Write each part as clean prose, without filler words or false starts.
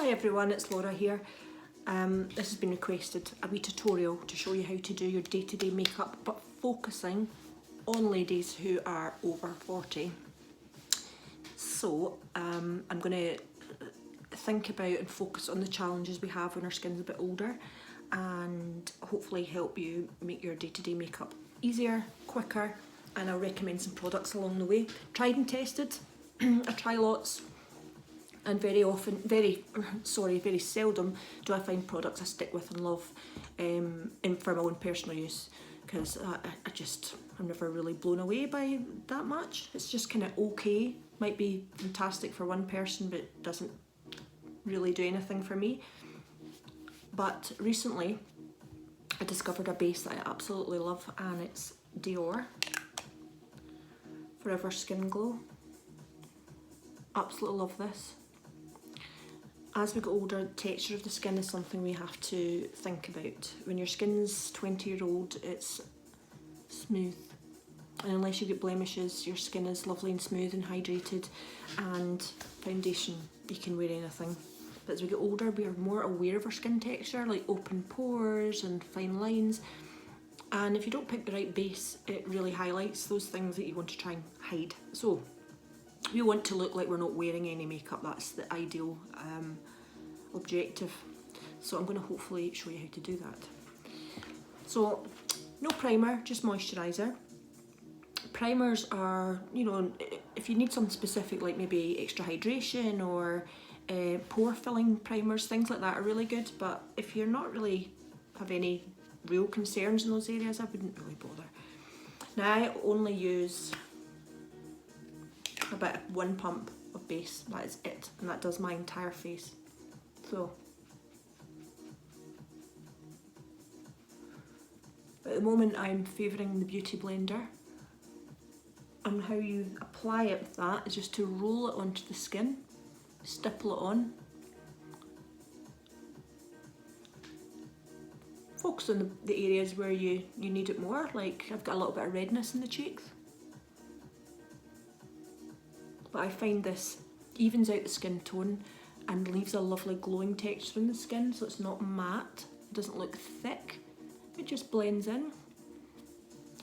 Hi everyone, it's Laura here. This has been requested, a wee tutorial to show you how to do your day-to-day makeup, but focusing on ladies who are over 40. So I'm going to think about and focus on the challenges we have when our skin's a bit older and hopefully help you make your day-to-day makeup easier, quicker, and I'll recommend some products along the way. Tried and tested, I try lots. And very seldom do I find products I stick with and love for my own personal use, because I'm never really blown away by that much. It's just kind of okay, might be fantastic for one person but doesn't really do anything for me. But recently I discovered a base that I absolutely love, and it's Dior Forever Skin Glow. Absolutely love this. As we get older, the texture of the skin is something we have to think about. When your skin's 20-year-old, it's smooth. And unless you get blemishes, your skin is lovely and smooth and hydrated, and foundation, you can wear anything. But as we get older, we are more aware of our skin texture, like open pores and fine lines. And if you don't pick the right base, it really highlights those things that you want to try and hide. So we want to look like we're not wearing any makeup. That's the ideal objective. So I'm going to hopefully show you how to do that. So no primer, just moisturiser. Primers are, you know, if you need something specific like maybe extra hydration or pore filling primers, things like that are really good. But if you're not really have any real concerns in those areas, I wouldn't really bother. Now I only use about one pump of base, that is it, and that does my entire face. So at the moment I'm favouring the Beauty Blender, and how you apply it with that is just to roll it onto the skin, stipple it on, focus on the areas where you need it more, like I've got a little bit of redness in the cheeks. But I find this evens out the skin tone and leaves a lovely glowing texture in the skin, so it's not matte, it doesn't look thick, it just blends in,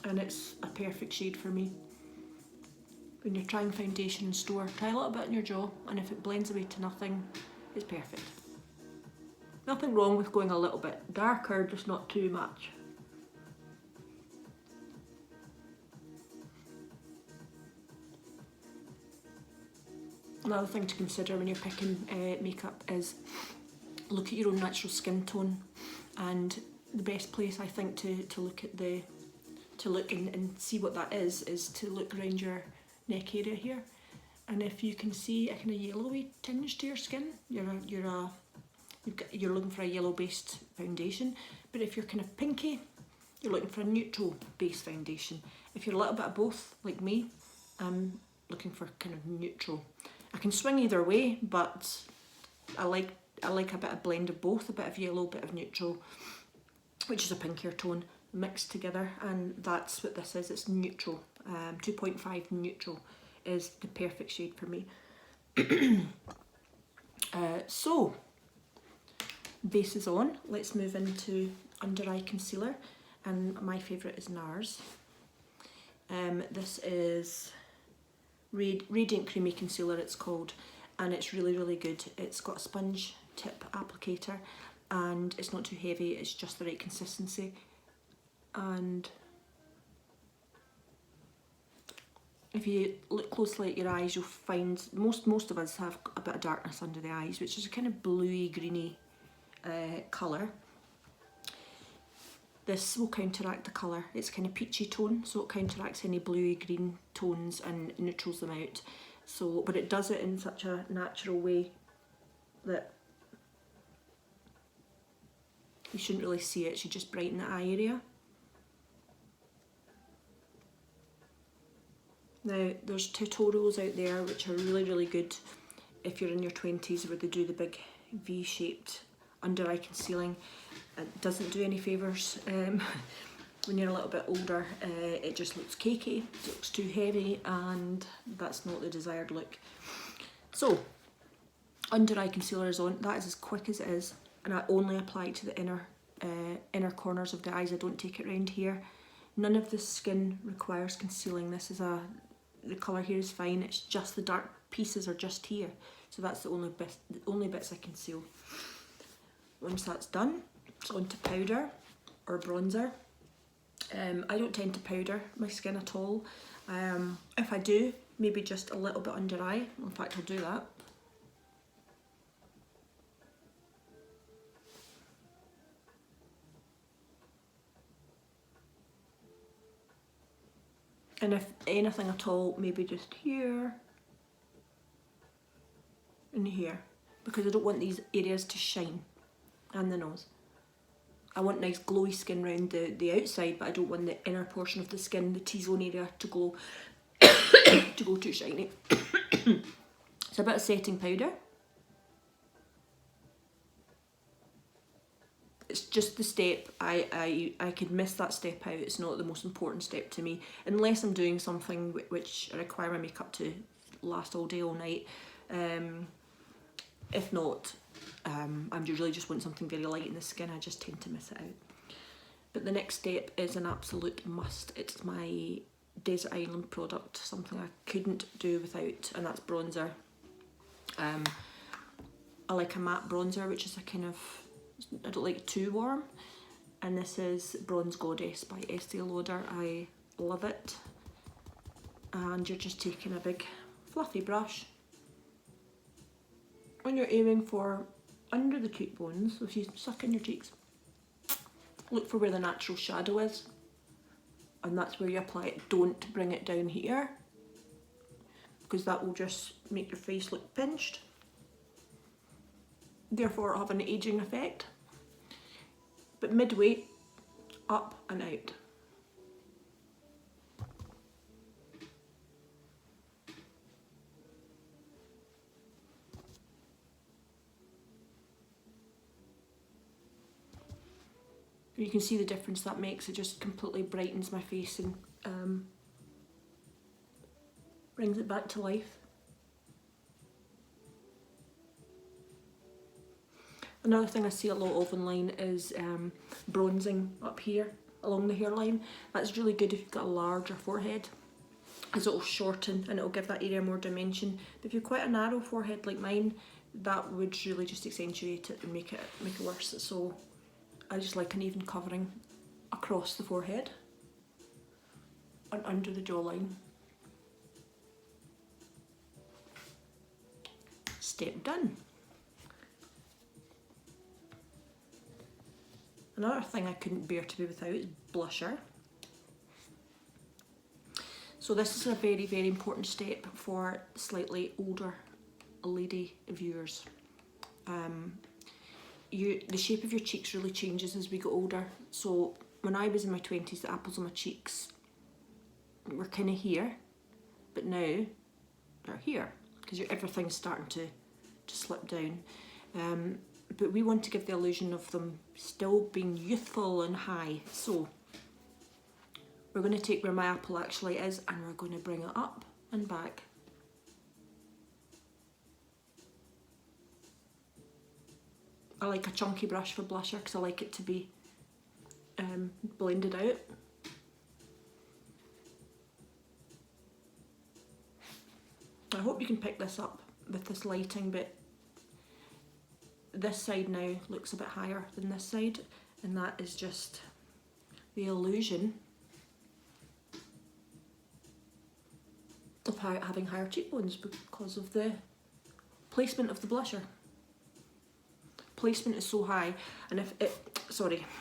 and it's a perfect shade for me. When you're trying foundation in store, try a little bit on your jaw, and if it blends away to nothing, it's perfect. Nothing wrong with going a little bit darker, just not too much. Another thing to consider when you're picking makeup is look at your own natural skin tone, and the best place I think to look at and see what that is to look around your neck area here, and if you can see a kind of yellowy tinge to your skin, you're looking for a yellow based foundation. But if you're kind of pinky, you're looking for a neutral base foundation. If you're a little bit of both like me, I'm looking for kind of neutral. I can swing either way, but I like a bit of blend of both, a bit of yellow, a bit of neutral, which is a pinkier tone, mixed together, and that's what this is. It's neutral. 2.5 neutral is the perfect shade for me. So base is on. Let's move into under eye concealer, and my favourite is NARS. This is Radiant Creamy Concealer, it's called, and it's really good. It's got a sponge tip applicator and it's not too heavy, it's just the right consistency. And if you look closely at your eyes, you'll find most of us have a bit of darkness under the eyes, which is a kind of bluey greeny colour. This will counteract the colour. It's kind of peachy tone, so it counteracts any bluey green tones and neutrals them out. So, but it does it in such a natural way that you shouldn't really see it. It should just brighten the eye area. Now, there's tutorials out there which are really good if you're in your 20s, where they do the big V-shaped under eye concealing. It doesn't do any favours. When you're a little bit older, it just looks cakey, it looks too heavy, and that's not the desired look. So under eye concealer is on. That is as quick as it is, and I only apply it to the inner corners of the eyes. I don't take it around here. None of the skin requires concealing. The colour here is fine, it's just the dark pieces are just here. So that's the only bits I conceal. Once that's done, it's on to powder or bronzer. I don't tend to powder my skin at all. If I do, maybe just a little bit under eye. In fact, I'll do that. And if anything at all, maybe just here and here, because I don't want these areas to shine, and the nose. I want nice glowy skin around the outside, but I don't want the inner portion of the skin, the T-zone area, to go to go too shiny. So a bit of setting powder. It's just the step. I could miss that step out. It's not the most important step to me, unless I'm doing something which I require my makeup to last all day, all night. If not, I'm usually just want something very light in the skin. I just tend to miss it out. But the next step is an absolute must. It's my Desert Island product, something I couldn't do without, and that's bronzer. I like a matte bronzer, which is a kind of, I don't like it too warm. And this is Bronze Goddess by Estee Lauder. I love it. And you're just taking a big fluffy brush. And you're aiming for under the cheekbones. So if you suck in your cheeks, look for where the natural shadow is. And that's where you apply it. Don't bring it down here, because that will just make your face look pinched. Therefore have an aging effect. But midway, up and out. You can see the difference that makes. It just completely brightens my face and brings it back to life. Another thing I see a lot of online is bronzing up here along the hairline. That's really good if you've got a larger forehead, as it'll shorten and it'll give that area more dimension. But if you've quite a narrow forehead like mine, that would really just accentuate it and make it worse. So I just like an even covering across the forehead and under the jawline. Step done. Another thing I couldn't bear to be without is blusher. So this is a very, very important step for slightly older lady viewers. The shape of your cheeks really changes as we get older. So when I was in my 20s, the apples on my cheeks were kind of here, but now they're here, because everything's starting to slip down. But we want to give the illusion of them still being youthful and high. So we're going to take where my apple actually is and we're going to bring it up and back. I like a chunky brush for blusher because I like it to be blended out. I hope you can pick this up with this lighting, but this side now looks a bit higher than this side, and that is just the illusion of having higher cheekbones because of the placement of the blusher. Placement is so high, and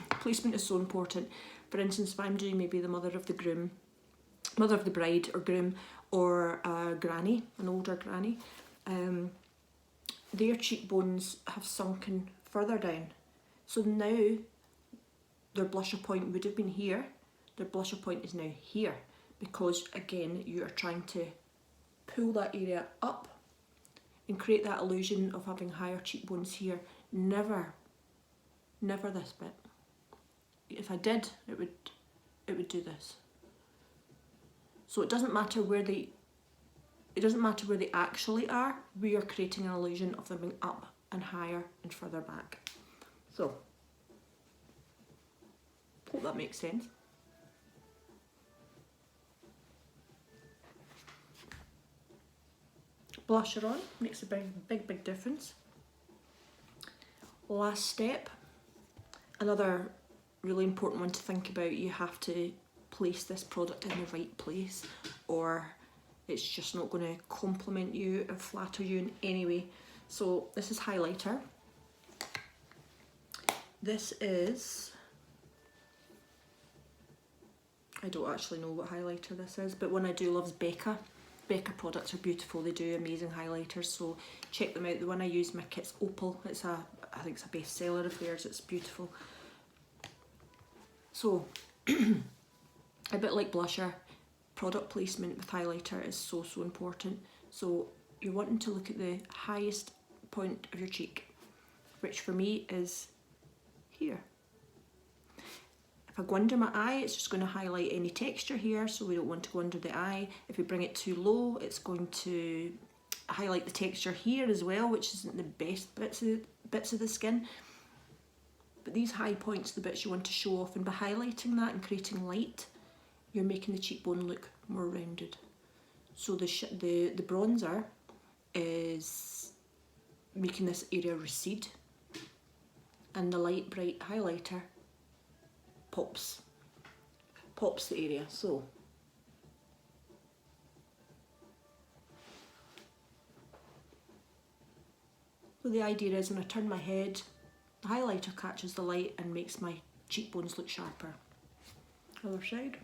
placement is so important. For instance, if I'm doing maybe the mother of the bride or groom, or a granny, an older granny, their cheekbones have sunken further down. So now their blusher point would have been here, their blusher point is now here, because again you are trying to pull that area up and create that illusion of having higher cheekbones here. Never this bit. If I did, it would do this. So it doesn't matter where the it doesn't matter where they actually are, we are creating an illusion of them being up and higher and further back. So, hope that makes sense. Blusher on makes a big difference. Last step, another really important one to think about, you have to place this product in the right place or it's just not going to compliment you or flatter you in any way. So this is highlighter. This is, I don't actually know what highlighter this is, but one I do love is Becca. Becca products are beautiful, they do amazing highlighters, so check them out. The one I use in my kit's Opal, I think it's a bestseller of theirs, it's beautiful. So, a bit like blusher, product placement with highlighter is so important. So you're wanting to look at the highest point of your cheek, which for me is here. If I go under my eye, it's just going to highlight any texture here, so we don't want to go under the eye. If we bring it too low, it's going to highlight the texture here as well, which isn't the best bits of the skin. But these high points, the bits you want to show off, and by highlighting that and creating light, you're making the cheekbone look more rounded. So the bronzer is making this area recede, and the light bright highlighter pops the area. So the idea is when I turn my head, the highlighter catches the light and makes my cheekbones look sharper. Other side.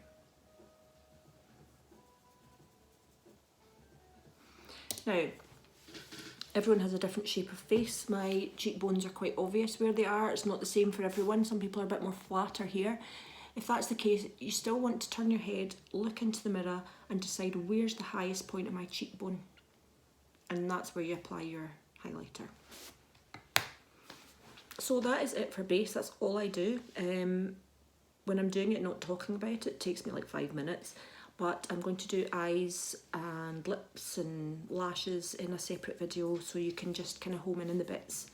Now, everyone has a different shape of face. My cheekbones are quite obvious where they are. It's not the same for everyone. Some people are a bit more flatter here. If that's the case, you still want to turn your head, look into the mirror and decide where's the highest point of my cheekbone. And that's where you apply your highlighter. So that is it for base. That's all I do. When I'm doing it, not talking about it, it takes me like 5 minutes. But I'm going to do eyes and lips and lashes in a separate video, so you can just kind of home in the bits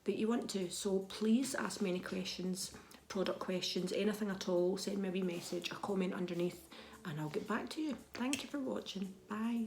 that you want to. So please ask me any questions, product questions, anything at all. Send me a wee message, a comment underneath, and I'll get back to you. Thank you for watching. Bye.